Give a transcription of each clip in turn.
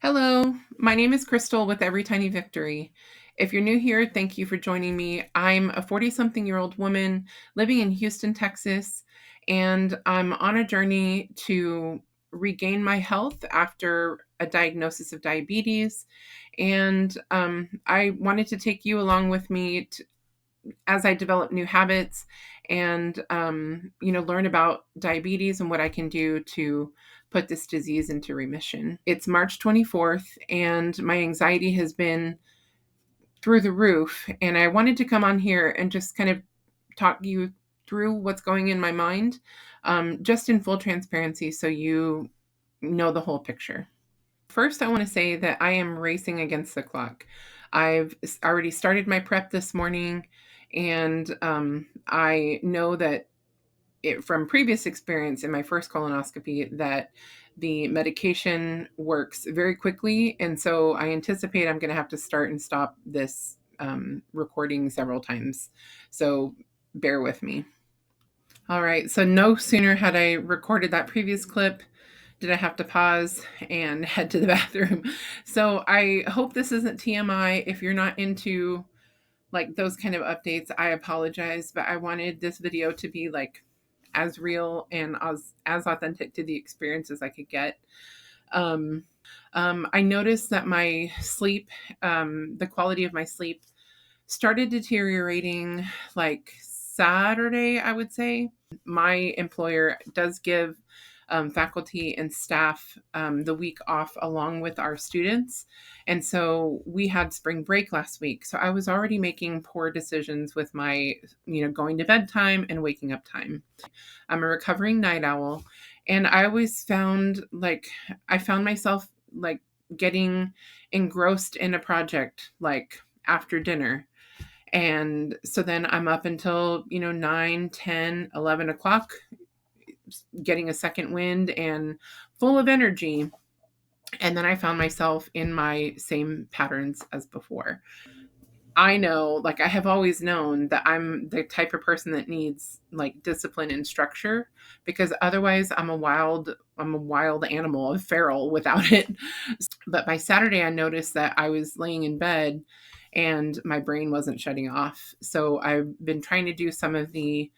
Hello, my name is Crystal with Every Tiny Victory. If you're new here, thank you for joining me. I'm a 40-something-year-old woman living in Houston, Texas, and I'm on a journey to regain my health after a diagnosis of diabetes. And I wanted to take you along with me as I develop new habits and learn about diabetes and what I can do to put this disease into remission. It's March 24th and my anxiety has been through the roof, and I wanted to come on here and just kind of talk you through what's going in my mind, just in full transparency so you know the whole picture. First, I want to say that I am racing against the clock. I've already started my prep this morning, and I know that from previous experience in my first colonoscopy that the medication works very quickly, and so I anticipate I'm going to have to start and stop this recording several times. So bear with me. All right, so no sooner had I recorded that previous clip did I have to pause and head to the bathroom. So I hope this isn't TMI. If you're not into like those kind of updates, I apologize, but I wanted this video to be like as real and as authentic to the experience as I could get. I noticed that my sleep, the quality of my sleep started deteriorating like Saturday, I would say. My employer does give faculty and staff the week off along with our students. And so we had spring break last week. So I was already making poor decisions with my, going to bed time and waking up time. I'm a recovering night owl. And I always I found myself like getting engrossed in a project like after dinner. And so then I'm up until, 9, 10, 11 o'clock, getting a second wind and full of energy. And then I found myself in my same patterns as before. I know, like I have always known that I'm the type of person that needs like discipline and structure, because otherwise I'm a wild animal, a feral without it. But by Saturday I noticed that I was laying in bed and my brain wasn't shutting off. So I've been trying to do some of the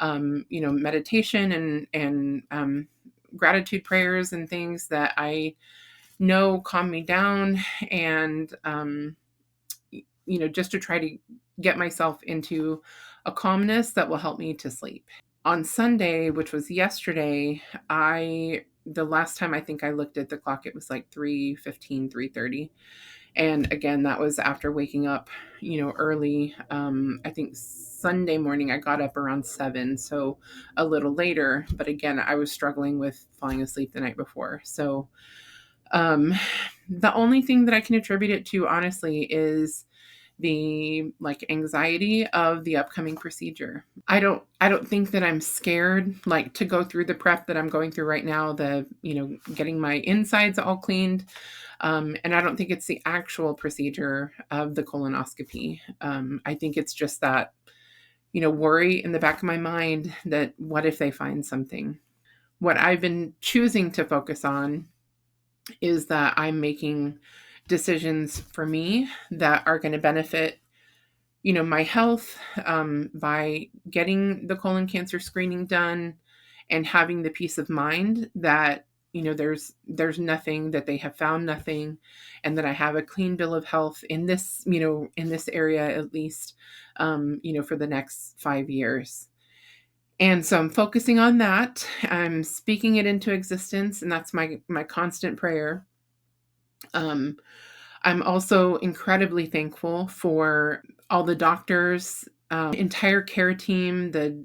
meditation and gratitude prayers and things that I know calm me down, and just to try to get myself into a calmness that will help me to sleep. On Sunday, which was yesterday, the last time I think I looked at the clock, it was like 3:15, 3:30. And again, that was after waking up, early. I think Sunday morning I got up around 7, so a little later. But again, I was struggling with falling asleep the night before. So the only thing that I can attribute it to, honestly, is the like anxiety of the upcoming procedure. I don't think that I'm scared like to go through the prep that I'm going through right now, getting my insides all cleaned. And I don't think it's the actual procedure of the colonoscopy. I think it's just that, worry in the back of my mind that what if they find something? What I've been choosing to focus on is that I'm making decisions for me that are going to benefit, my health, by getting the colon cancer screening done and having the peace of mind that, there's nothing, that they have found nothing, and that I have a clean bill of health in this, in this area at least, for the next 5 years. And so I'm focusing on that. I'm speaking it into existence, and that's my constant prayer. I'm also incredibly thankful for all the doctors, entire care team, the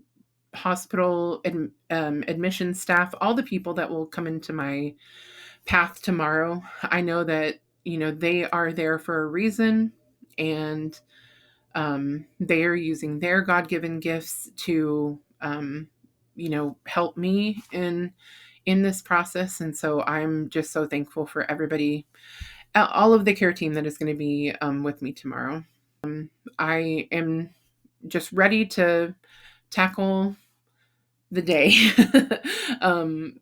hospital admission staff, all the people that will come into my path tomorrow. I know that, they are there for a reason, and they are using their God-given gifts to, help me in this process. And so I'm just so thankful for everybody, all of the care team that is going to be with me tomorrow. I am just ready to tackle the day. um,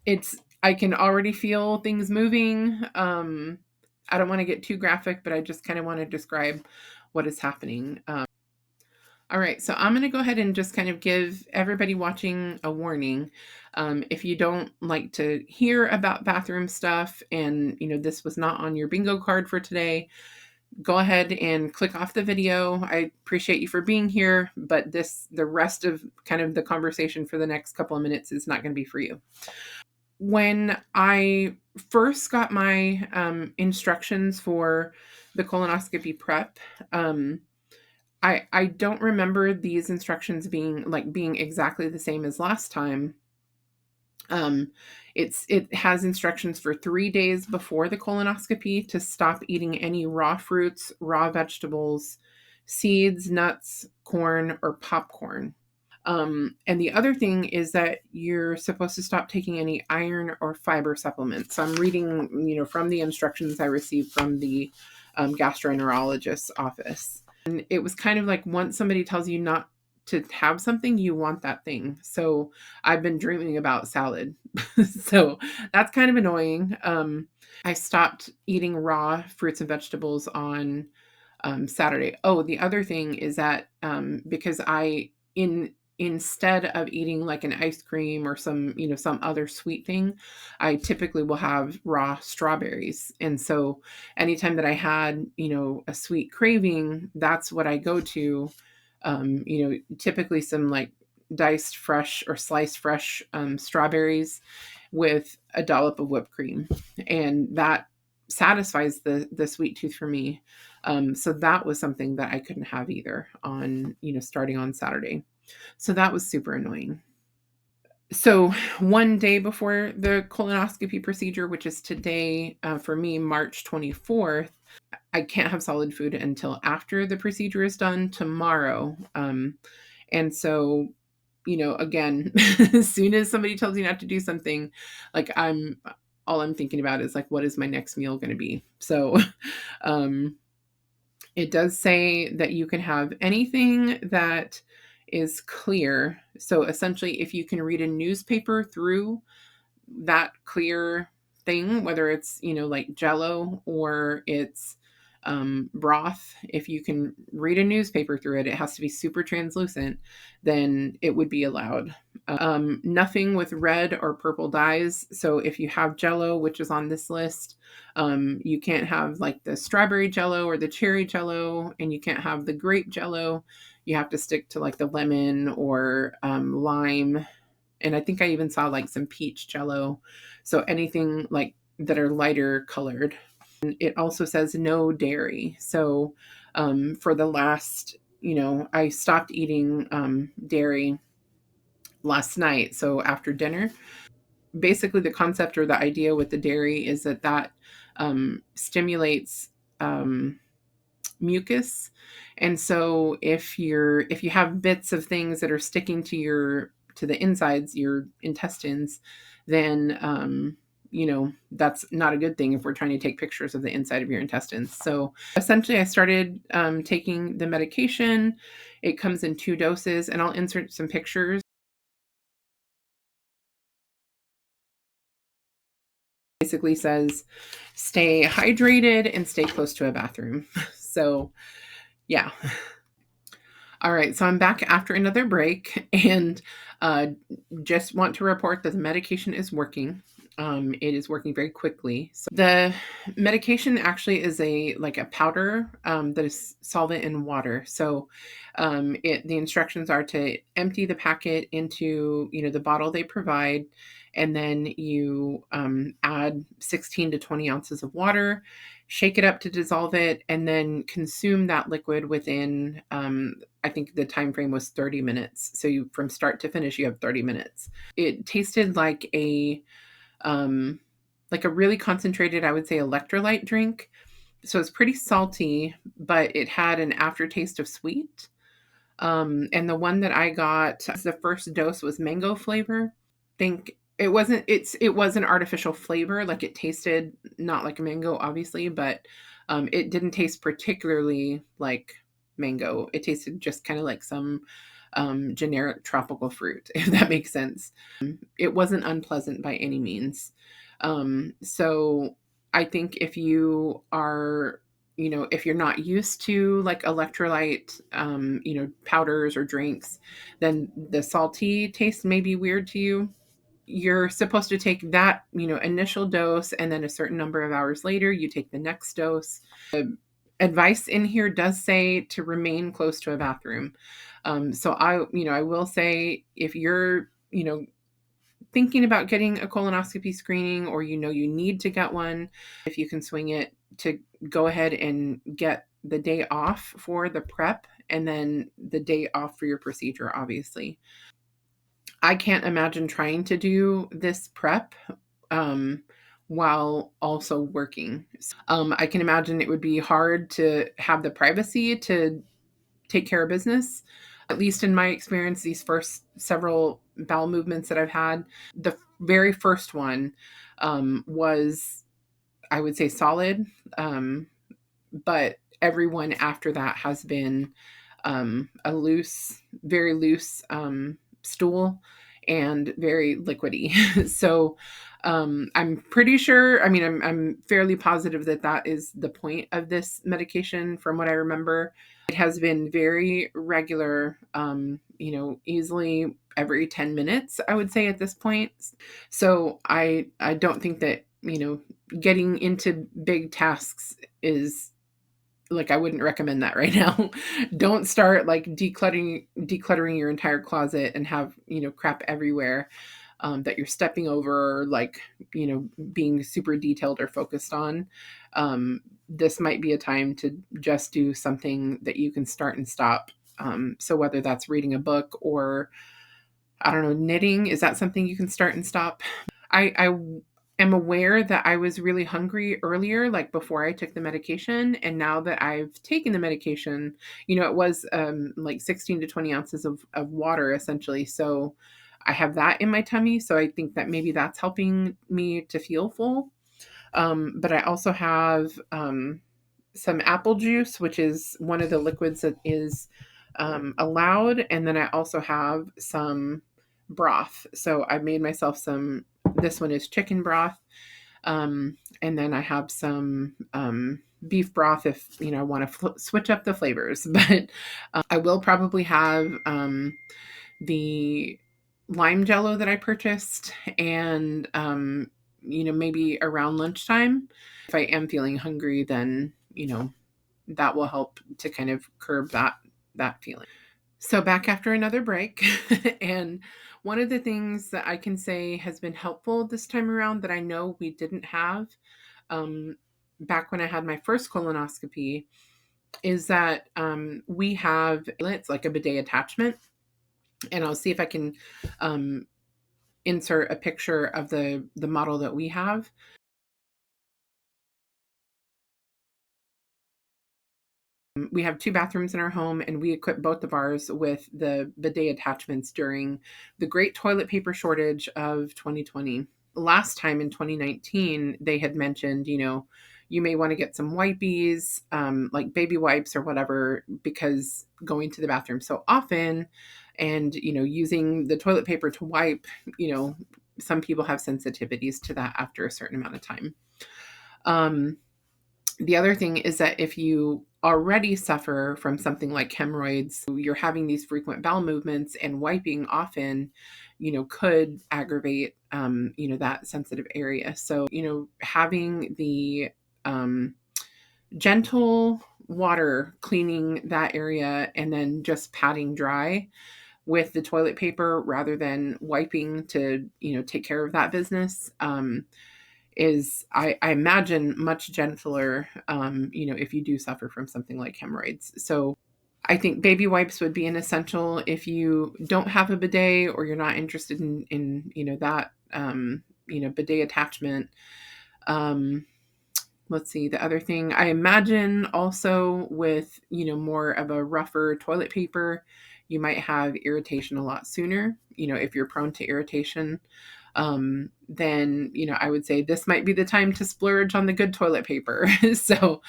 it's I can already feel things moving. I don't want to get too graphic, but I just kind of want to describe what is happening. All right, so I'm going to go ahead and just kind of give everybody watching a warning. If you don't like to hear about bathroom stuff and, this was not on your bingo card for today, go ahead and click off the video. I appreciate you for being here, but the rest of kind of the conversation for the next couple of minutes is not going to be for you. When I first got my instructions for the colonoscopy prep, I don't remember these instructions being exactly the same as last time. It has instructions for 3 days before the colonoscopy to stop eating any raw fruits, raw vegetables, seeds, nuts, corn, or popcorn. And the other thing is that you're supposed to stop taking any iron or fiber supplements. So I'm reading, from the instructions I received from the gastroenterologist's office. And it was kind of like once somebody tells you not to have something, you want that thing. So I've been dreaming about salad. So that's kind of annoying. I stopped eating raw fruits and vegetables on Saturday. Oh, the other thing is that because instead of eating like an ice cream or some other sweet thing, I typically will have raw strawberries. And so anytime that I had, a sweet craving, that's what I go to. Typically some like diced fresh or sliced fresh strawberries with a dollop of whipped cream. And that satisfies the sweet tooth for me. So that was something that I couldn't have either on, starting on Saturday. So that was super annoying. So one day before the colonoscopy procedure, which is today, for me, March 24th, I can't have solid food until after the procedure is done tomorrow. And so, again, as soon as somebody tells you not to do something, like all I'm thinking about is like, what is my next meal going to be? So, it does say that you can have anything that is clear. So essentially, if you can read a newspaper through that clear thing, whether it's, like Jello or it's broth, if you can read a newspaper through it, it has to be super translucent, then it would be allowed. Nothing with red or purple dyes. So if you have Jello, which is on this list, you can't have like the strawberry Jello or the cherry Jello, and you can't have the grape Jello. You have to stick to like the lemon or lime. And I think I even saw like some peach Jello. So anything like that are lighter colored. And it also says no dairy. So for the last, I stopped eating dairy last night. So after dinner, basically the concept or the idea with the dairy is that stimulates mucus. And so if you have bits of things that are sticking to the insides, your intestines, then that's not a good thing if we're trying to take pictures of the inside of your intestines. So essentially I started taking the medication. It comes in 2 doses, and I'll insert some pictures. Basically says stay hydrated and stay close to a bathroom. So yeah. All right, so I'm back after another break, and just want to report that the medication is working. It is working very quickly. So the medication actually is a powder that is solvent in water. So the instructions are to empty the packet into the bottle they provide, and then you add 16 to 20 ounces of water, shake it up to dissolve it, and then consume that liquid within I think the time frame was 30 minutes. So from start to finish, you have 30 minutes. It tasted like a really concentrated, I would say, electrolyte drink. So it's pretty salty, but it had an aftertaste of sweet. And the one that I got, the first dose was mango flavor. Think it wasn't, it was an artificial flavor. Like it tasted not like a mango, obviously, but it didn't taste particularly like mango. It tasted just kind of like some generic tropical fruit, if that makes sense. It wasn't unpleasant by any means. So I think if you are, if you're not used to like electrolyte, powders or drinks, then the salty taste may be weird to you. You're supposed to take that, initial dose, and then a certain number of hours later, you take the next dose. The advice in here does say to remain close to a bathroom. So I will say if you're, thinking about getting a colonoscopy screening, or you need to get one, if you can swing it, to go ahead and get the day off for the prep and then the day off for your procedure, obviously. I can't imagine trying to do this prep while also working. I can imagine it would be hard to have the privacy to take care of business. At least in my experience, these first several bowel movements that I've had, the very first one was, I would say, solid. But everyone after that has been a loose, very loose stool and very liquidy. So I'm pretty sure, I'm fairly positive that that is the point of this medication from what I remember. It has been very regular, easily every 10 minutes, I would say at this point. So I don't think that, getting into big tasks is like, I wouldn't recommend that right now. Don't start like decluttering your entire closet and have, crap everywhere that you're stepping over, or like, being super detailed or focused on. This might be a time to just do something that you can start and stop. So whether that's reading a book, or I don't know, knitting, is that something you can start and stop? I am aware that I was really hungry earlier, like before I took the medication. And now that I've taken the medication, it was like 16 to 20 ounces of water essentially. So I have that in my tummy. So I think that maybe that's helping me to feel full. But I also have some apple juice, which is one of the liquids that is allowed. And then I also have some broth. So I made myself some, this one is chicken broth. And then I have some beef broth if, I want to switch up the flavors. But I will probably have the lime jello that I purchased, and, maybe around lunchtime. If I am feeling hungry, then, that will help to kind of curb that feeling. So back after another break, and one of the things that I can say has been helpful this time around that I know we didn't have back when I had my first colonoscopy is that we have, it's like a bidet attachment, and I'll see if I can insert a picture of the model that we have. We have 2 bathrooms in our home, and we equipped both of ours with the bidet attachments during the great toilet paper shortage of 2020. Last time in 2019, they had mentioned, you may want to get some wipies, like baby wipes or whatever, because going to the bathroom so often and, using the toilet paper to wipe, some people have sensitivities to that after a certain amount of time. The other thing is that if you already suffer from something like hemorrhoids, you're having these frequent bowel movements, and wiping often, could aggravate, that sensitive area. So, having the gentle water cleaning that area and then just patting dry with the toilet paper rather than wiping to, take care of that business, is I imagine much gentler, if you do suffer from something like hemorrhoids. So I think baby wipes would be an essential if you don't have a bidet, or you're not interested in that, bidet attachment. Let's see, the other thing I imagine also with, more of a rougher toilet paper, you might have irritation a lot sooner, if you're prone to irritation. Then, I would say this might be the time to splurge on the good toilet paper. So,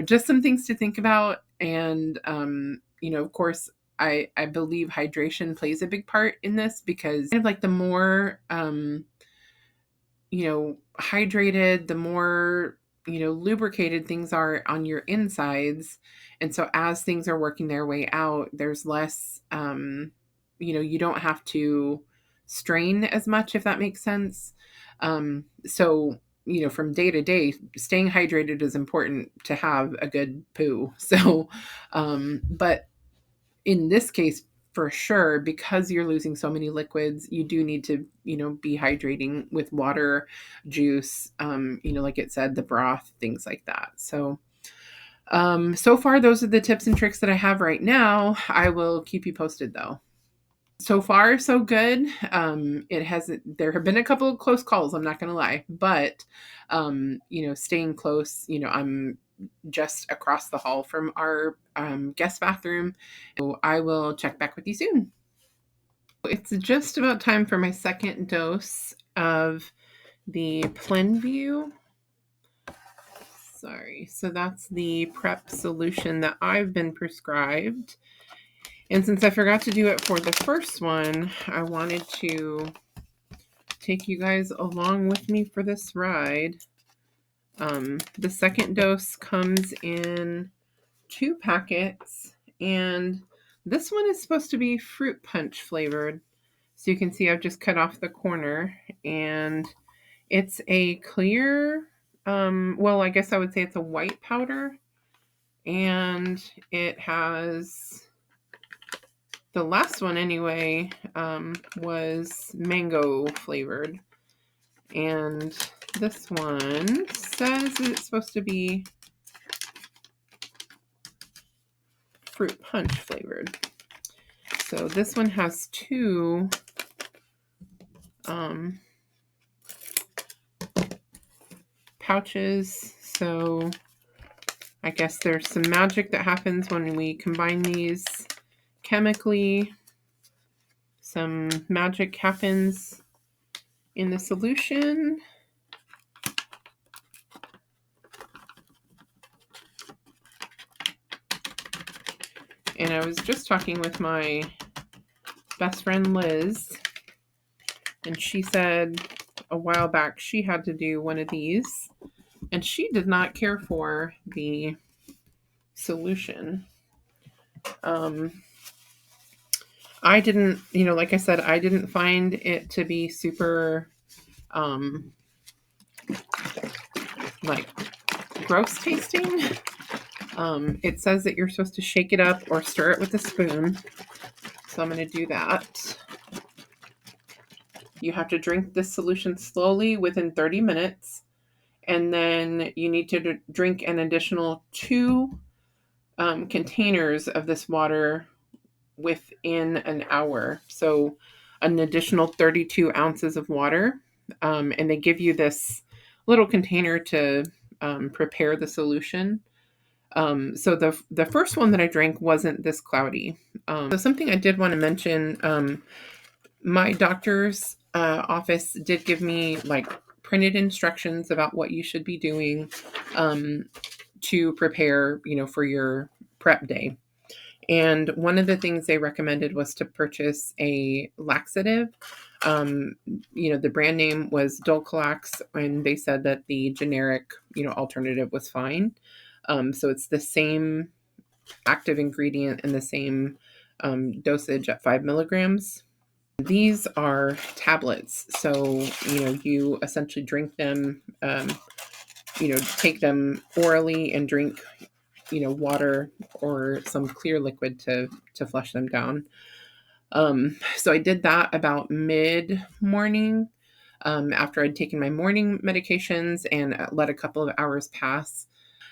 just some things to think about. And, of course, I believe hydration plays a big part in this, because kind of like the more hydrated, the more, lubricated things are on your insides. And so as things are working their way out, there's less, you don't have to strain as much, if that makes sense. So, from day to day, staying hydrated is important to have a good poo. So, but in this case, for sure, because you're losing so many liquids, you do need to, be hydrating with water, juice, like it said, the broth, things like that. So, so far, those are the tips and tricks that I have right now. I will keep you posted though. So far, so good. There have been a couple of close calls, I'm not going to lie, but, staying close, I'm just across the hall from our guest bathroom. So I will check back with you soon. It's just about time for my second dose of the Plenview. Sorry. So that's the prep solution that I've been prescribed. And since I forgot to do it for the first one, I wanted to take you guys along with me for this ride. The second dose comes in 2 packets, and this one is supposed to be fruit punch flavored. So you can see I've just cut off the corner, and it's a clear, well, I guess I would say it's a white powder, and it has, the last one anyway, was mango flavored, and this one says that it's supposed to be fruit punch flavored. So this one has 2 pouches. So I guess there's some magic that happens when we combine these chemically. Some magic happens in the solution. And I was just talking with my best friend Liz, and she said a while back she had to do one of these, and she did not care for the solution. I didn't, like I said, I didn't find it to be super, like, gross tasting. It says that you're supposed to shake it up or stir it with a spoon. So I'm going to do that. You have to drink this solution slowly within 30 minutes. And then you need to drink an additional 2 containers of this water within an hour. So an additional 32 ounces of water. And they give you this little container to prepare the solution. So the first one that I drank wasn't this cloudy. So something I did want to mention, my doctor's office did give me like printed instructions about what you should be doing to prepare, for your prep day. And one of the things they recommended was to purchase a laxative. The brand name was Dulcolax, and they said that the generic, alternative was fine. So it's the same active ingredient and the same dosage at 5 milligrams. These are tablets. So, you essentially drink them, take them orally and drink, water or some clear liquid to flush them down. So I did that about mid-morning, after I'd taken my morning medications and let a couple of hours pass.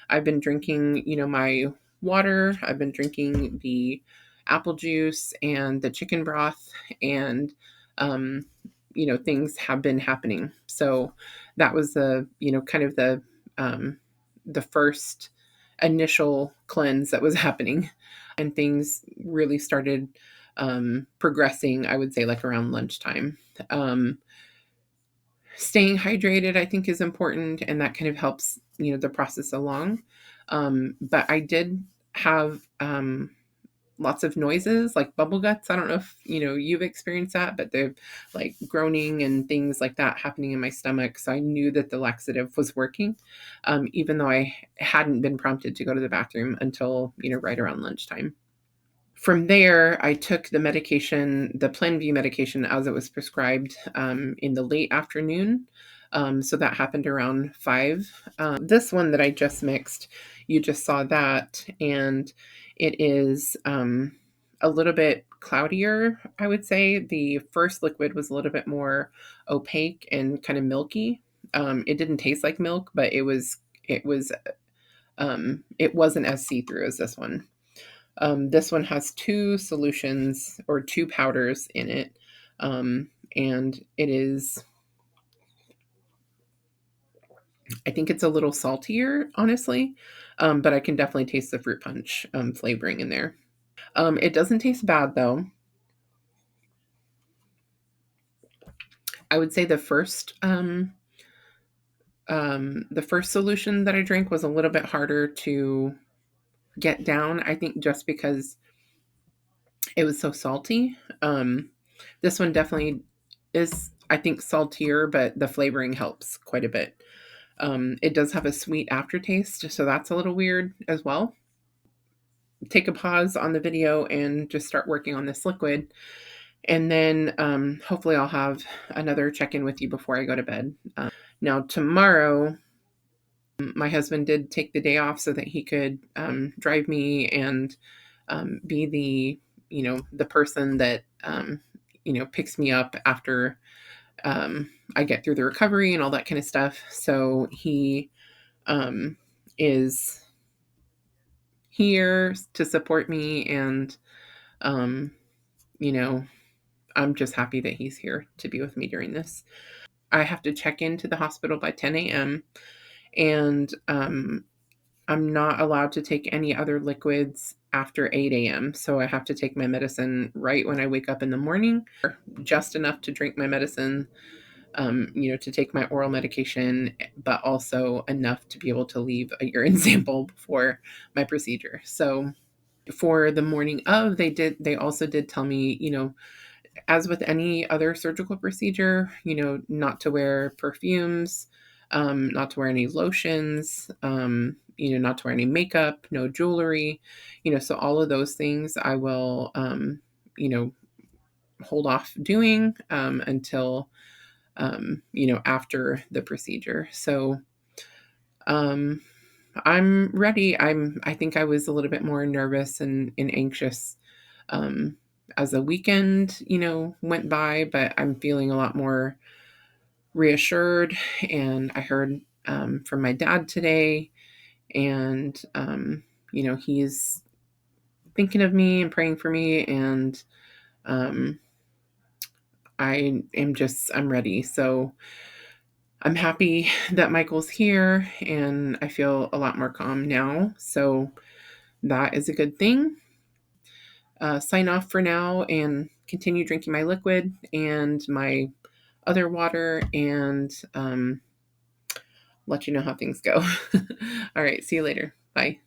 I've been drinking, my water. I've been drinking the apple juice and the chicken broth, and, things have been happening. So that was kind of the first initial cleanse that was happening, and things really started progressing, I would say, like around lunchtime. Staying hydrated, I think, is important, and that kind of helps, the process along. But I did have lots of noises like bubble guts. I don't know if you've experienced that, but they're like groaning and things like that happening in my stomach. So I knew that the laxative was working, even though I hadn't been prompted to go to the bathroom until right around lunchtime. From there, I took the medication, the Plan B medication, as it was prescribed in the late afternoon. So that happened around 5. This one that I just mixed, you just saw that, and it is a little bit cloudier, I would say. The first liquid was a little bit more opaque and kind of milky. It didn't taste like milk, but it wasn't as see-through as this one. This one has 2 solutions or 2 powders in it. And it is, I think it's a little saltier, honestly, but I can definitely taste the fruit punch flavoring in there. It doesn't taste bad though. I would say the first solution that I drank was a little bit harder to get down. I think just because it was so salty. This one definitely is, I think, saltier, but the flavoring helps quite a bit. It does have a sweet aftertaste, so that's a little weird as well. Take a pause on the video and just start working on this liquid. And then hopefully I'll have another check-in with you before I go to bed. Now, tomorrow, my husband did take the day off so that he could drive me and be the person that picks me up after I get through the recovery and all that kind of stuff. So he is here to support me, and you know I'm just happy that he's here to be with me during this. I have to check into the hospital by 10 a.m. and I'm not allowed to take any other liquids after 8 a.m. So I have to take my medicine right when I wake up in the morning, just enough to drink my medicine, to take my oral medication, but also enough to be able to leave a urine sample before my procedure. So for the morning of, they also did tell me, as with any other surgical procedure, not to wear perfumes, not to wear any lotions, not to wear any makeup, no jewelry, so all of those things I will, hold off doing until, after the procedure. So I'm ready. I think I was a little bit more nervous and anxious as the weekend, went by, but I'm feeling a lot more reassured. And I heard from my dad today, and he's thinking of me and praying for me, and I'm ready. So I'm happy that Michael's here, and I feel a lot more calm now. So that is a good thing. Sign off for now and continue drinking my liquid and my other water, and let you know how things go. All right. See you later. Bye.